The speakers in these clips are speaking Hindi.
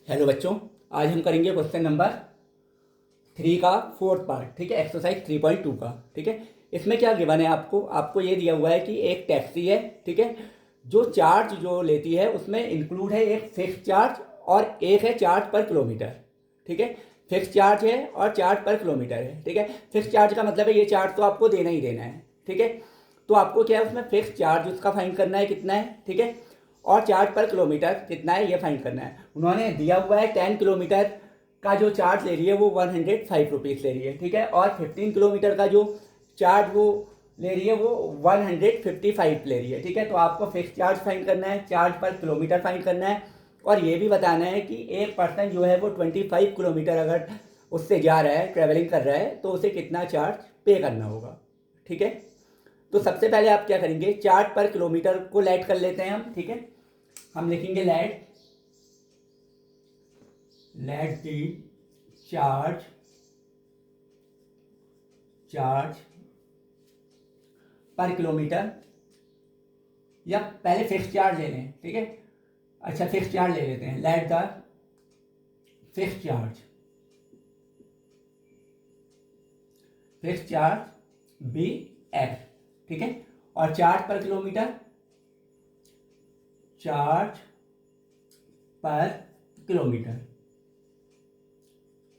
हेलो बच्चों, आज हम करेंगे क्वेश्चन नंबर 3 का फोर्थ पार्ट। ठीक है, एक्सरसाइज 3.2 का। ठीक है, इसमें क्या गिवन है आपको ये दिया हुआ है कि एक टैक्सी है। ठीक है, जो चार्ज जो लेती है उसमें इंक्लूड है एक फिक्स चार्ज और एक है चार्ज पर किलोमीटर। ठीक है, फिक्स चार्ज है और चार्ज पर किलोमीटर है। ठीक है, फिक्स चार्ज का मतलब है ये चार्ज तो आपको देना ही देना है। ठीक है, तो आपको क्या है उसमें फिक्स चार्ज उसका फाइंड करना है कितना है। ठीक है, और चार्ज पर किलोमीटर कितना है ये फाइंड करना है। उन्होंने दिया हुआ है 10 किलोमीटर का जो चार्ज ले रही है वो 105 रुपीज़ ले रही है। ठीक है, और 15 किलोमीटर का जो चार्ज वो ले रही है वो 155 ले रही है। ठीक है, तो आपको फिक्स चार्ज फाइंड करना है, चार्ज पर किलोमीटर फाइंड करना है, और ये भी बताना है कि एक पर्सन जो है वो 25 किलोमीटर अगर उससे जा रहा है, ट्रैवलिंग कर रहा है, तो उसे कितना चार्ज पे करना होगा। ठीक है, तो सबसे पहले आप क्या करेंगे, चार्ज पर किलोमीटर को लेट कर लेते हैं हम। ठीक है, हम लिखेंगे लेट दी चार्ज पर किलोमीटर, या पहले फिक्स चार्ज ले लें। ठीक है, अच्छा फिक्स चार्ज ले लेते हैं। Let the fix charge be X. ठीक है, और चार्ज पर किलोमीटर, चार्ज पर किलोमीटर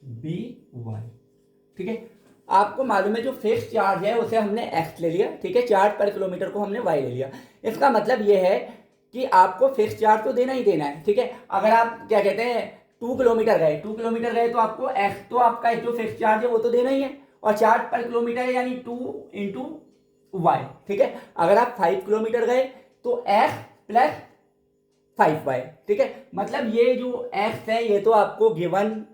बी वाई। ठीक है, आपको मालूम है जो फिक्स चार्ज है उसे हमने एक्स ले लिया। ठीक है, चार्ज पर किलोमीटर को हमने वाई ले लिया। इसका मतलब ये है कि आपको फिक्स चार्ज तो देना ही देना है। ठीक है, अगर आप क्या कहते हैं 2 किलोमीटर गए तो आपको एक्स तो आपका जो फिक्स चार्ज है वो तो देना ही है, और चार्ज पर किलोमीटर है यानी 2 × वाई। ठीक है, अगर आप 5 किलोमीटर गए तो एक्स प्लस 5y। ठीक है, मतलब ये जो एक्स है ये तो आपको गिवन,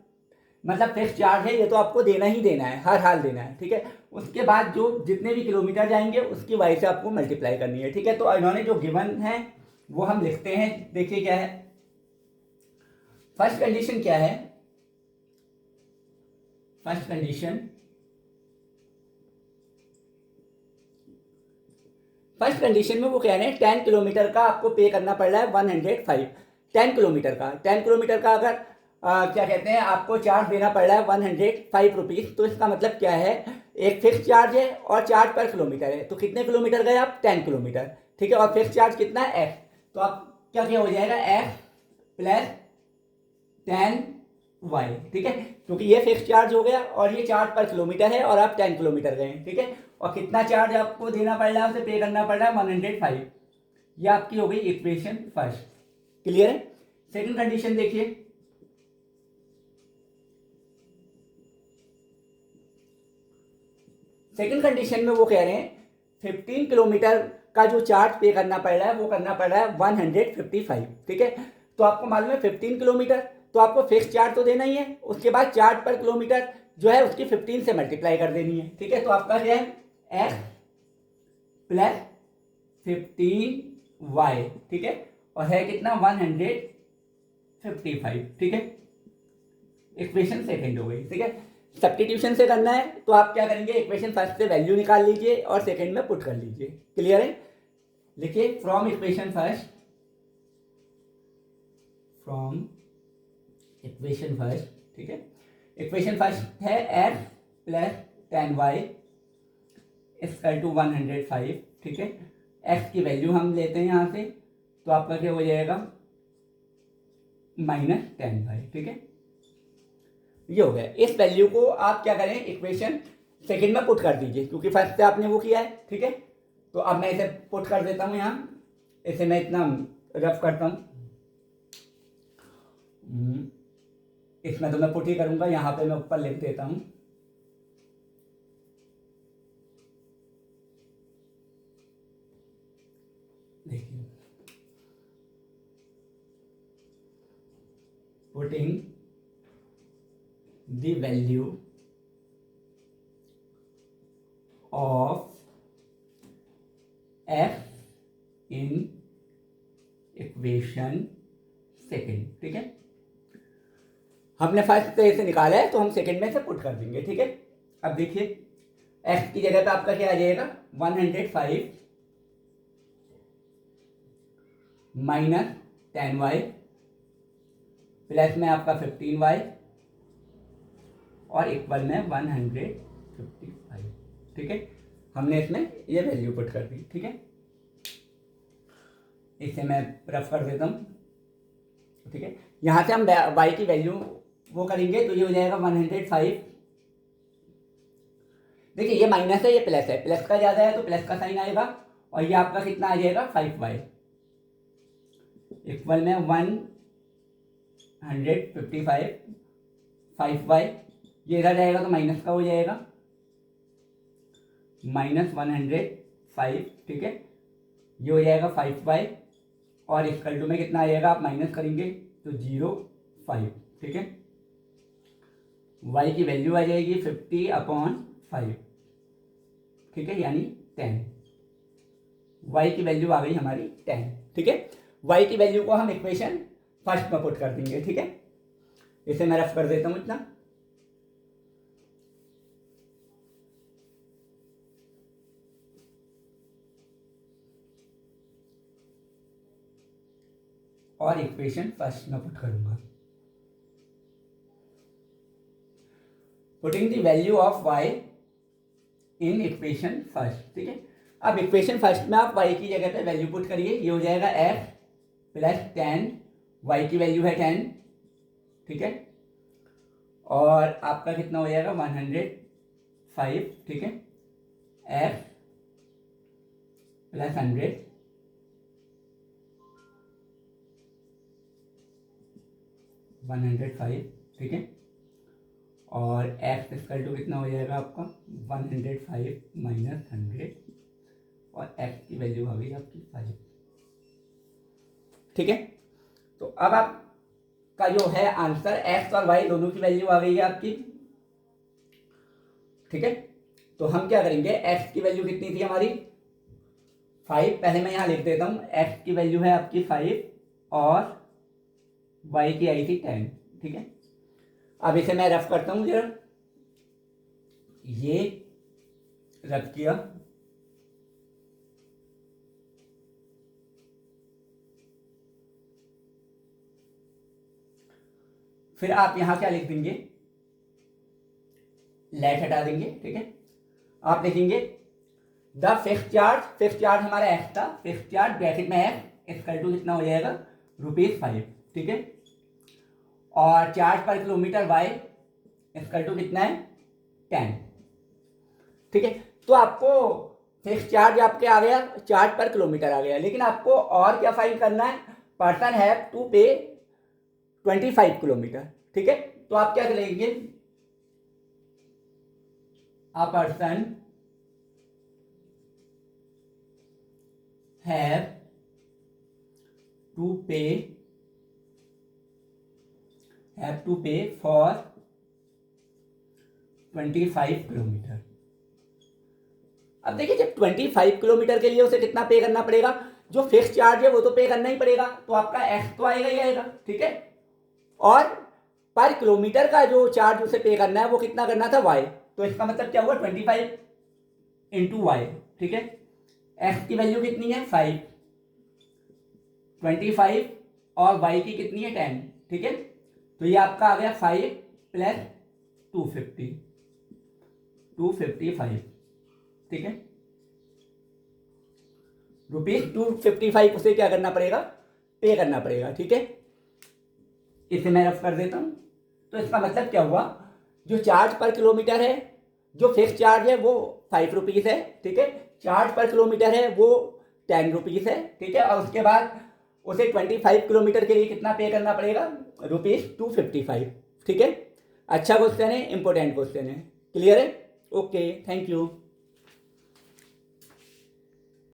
मतलब फिक्स चार्ज है, ये तो आपको देना ही देना है, हर हाल देना है। ठीक है, उसके बाद जो जितने भी किलोमीटर जाएंगे उसकी वाई से आपको मल्टीप्लाई करनी है। ठीक है, तो इन्होंने जो गिवन है वो हम लिखते हैं। देखिए क्या है, फर्स्ट कंडीशन क्या है। फर्स्ट कंडीशन में वो कह रहे हैं 10 किलोमीटर का आपको पे करना पड़ रहा है 105। 10 किलोमीटर का अगर क्या कहते हैं आपको चार्ज देना पड़ रहा है 105 रुपीज़, तो इसका मतलब क्या है, एक फिक्स चार्ज है और चार्ज पर किलोमीटर है, तो कितने किलोमीटर गए आप, 10 किलोमीटर। ठीक है, और फिक्स चार्ज कितना है, एक्स, तो आप क्या क्या हो जाएगा, एक्स प्लस 10y। ठीक है, क्योंकि ये फिक्स चार्ज हो गया और ये चार्ज पर किलोमीटर है और आप 10 किलोमीटर गए। ठीक है, और कितना चार्ज आपको देना पड़ रहा है, उसे पे करना पड़ रहा है 105। ये आपकी हो गई इक्वेशन फर्स्ट। क्लियर है। सेकंड कंडीशन देखिए, सेकंड कंडीशन में वो कह रहे हैं 15 किलोमीटर का जो चार्ज पे करना पड़ रहा है वो करना पड़ रहा है 155। ठीक है, तो आपको मालूम है 15 किलोमीटर तो आपको फिक्स चार्ज तो देना ही है, उसके बाद चार्ज पर किलोमीटर जो है उसकी 15 से मल्टीप्लाई कर देनी है। ठीक है, तो आपका क्या है, एक्स प्लस 15y। ठीक है, और है कितना 155। ठीक है, इक्वेशन सेकंड हो गई। ठीक है, सब्स्टिट्यूशन से करना है तो आप क्या करेंगे, इक्वेशन फर्स्ट से वैल्यू निकाल लीजिए और सेकंड में पुट कर लीजिए। क्लियर है। लिखिए फ्रॉम इक्वेशन फर्स्ट, ठीक है, इक्वेशन फर्स्ट है X plus 10y equal to 105। ठीक है, एक्स की वैल्यू हम लेते हैं यहां से, तो आपका क्या हो जाएगा -10y। ठीक है, ये हो गया। इस वैल्यू को आप क्या करें, इक्वेशन सेकंड में पुट कर दीजिए, क्योंकि फर्स्ट से आपने वो किया है। ठीक है, तो अब मैं इसे पुट कर देता हूं यहां, इसे मैं इतना रफ करता हूं, इसमें तो मैं पुट ही करूंगा, यहां पे मैं ऊपर लिख देता हूं। देखिए, putting the value of f in equation second. ठीक है, हमने फर्स्ट से इसे निकाला है तो हम सेकेंड में से पुट कर देंगे। ठीक है, अब देखिए x की जगह पे आपका क्या आ जाएगा, 105 माइनस 10y प्लस में आपका 15y और इक्वल में 155। ठीक है, हमने इसमें ये वैल्यू पुट कर दी। ठीक है, इसे मैं रफ कर देता हूँ। ठीक है, यहाँ से हम y की वैल्यू वो करेंगे तो ये हो जाएगा 105। देखिए ये माइनस है, ये प्लस है, प्लस का ज़्यादा है तो प्लस का साइन आएगा, और ये आपका कितना आ जाएगा 5y इक्वल में 155 5y, ये इधर जाएगा तो माइनस का हो जाएगा -105। ठीक है, ये हो जाएगा 5y और इक्वल टू में कितना आ जाएगा, आप माइनस करेंगे तो 0.5। ठीक है, y की वैल्यू आ जाएगी 50/5। ठीक है, यानी 10। y की वैल्यू आ गई हमारी 10। ठीक है, y की वैल्यू को हम इक्वेशन फर्स्ट में पुट कर देंगे। ठीक है, इसे मैं रफ कर देता हूँ इतना। और इक्वेशन फर्स्ट में पुट करूंगा। Putting the value of y in equation first. ठीक है, अब इक्वेशन फर्स्ट में आप y की जगह पे वैल्यू पुट करिए। ये हो जाएगा f प्लस 10, y की वैल्यू है 10। ठीक है, और आपका कितना हो जाएगा 105। ठीक है, f प्लस 100 105। ठीक है, और x इक्वल टू कितना हो जाएगा आपका 105 माइनस 100, और x की वैल्यू आ गई आपकी 5। ठीक है, तो अब आपका जो है आंसर x और y दोनों की वैल्यू आ गई है आपकी। ठीक है, तो हम क्या करेंगे, x की वैल्यू कितनी थी हमारी 5, पहले मैं यहाँ लिख देता हूँ। x की वैल्यू है आपकी 5 और y की आई थी 10। ठीक है, अब इसे मैं रफ करता हूँ जरा। ये रफ किया, फिर आप यहां क्या लिख देंगे, लेट हटा देंगे। ठीक है, आप लिखेंगे द फिक्स्ड चार्ज हमारा x था, फिक्स्ड चार्ज ब्रैकेट में x इक्वल टू कितना हो जाएगा ₹5। ठीक है, और चार्ज पर किलोमीटर y इक्वल टू कितना है 10। ठीक है, तो आपको फिक्स्ड चार्ज आपके आ गया, चार्ज पर किलोमीटर आ गया, लेकिन आपको और क्या फाइंड करना है, पर्सन हैव टू पे 25 किलोमीटर। ठीक है, तो आप क्या करेंगे, अ पर्सन हैव टू पे फॉर 25 किलोमीटर। अब देखिए, जब 25 किलोमीटर के लिए उसे कितना पे करना पड़ेगा, जो फिक्स चार्ज है वो तो पे करना ही पड़ेगा, तो आपका x तो आएगा ही आएगा। ठीक है, और पर किलोमीटर का जो चार्ज उसे पे करना है वो कितना करना था y, तो इसका मतलब क्या हुआ 25 इंटू वाई। ठीक है, x की वैल्यू कितनी है 5, 25 और y की कितनी है 10। ठीक है, तो ये आपका आ गया 5 प्लस 255। ठीक है, ₹255 उसे क्या करना पड़ेगा, पे करना पड़ेगा। ठीक है, इसे मैं रफ कर देता हूं। तो इसका मतलब क्या हुआ, जो चार्ज पर किलोमीटर है, जो फिक्स चार्ज है वो ₹5 है। ठीक है, चार्ज पर किलोमीटर है वो ₹10 है। ठीक है, और उसके बाद उसे 25 किलोमीटर के लिए कितना पे करना पड़ेगा, ₹255। ठीक है, अच्छा क्वेश्चन है, इंपॉर्टेंट क्वेश्चन है। क्लियर है, ओके, थैंक यू।